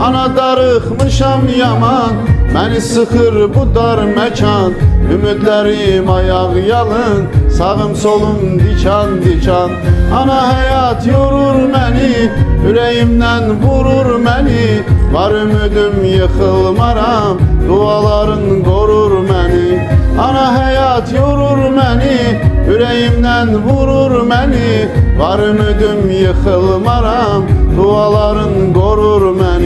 Ana darıxmışam yaman, məni sıxır bu dar məkan. Ümidlərim ayaq yalın, sağım solum dikan dikan. Ana həyat yorur məni, ürəyimdən vurur məni. Var ümidim yıxılmaram, duaların qorur məni. Ana həyat yorur məni, ürəyimdən vurur məni. Var ümidim yıxılmaram, duaların qorur məni.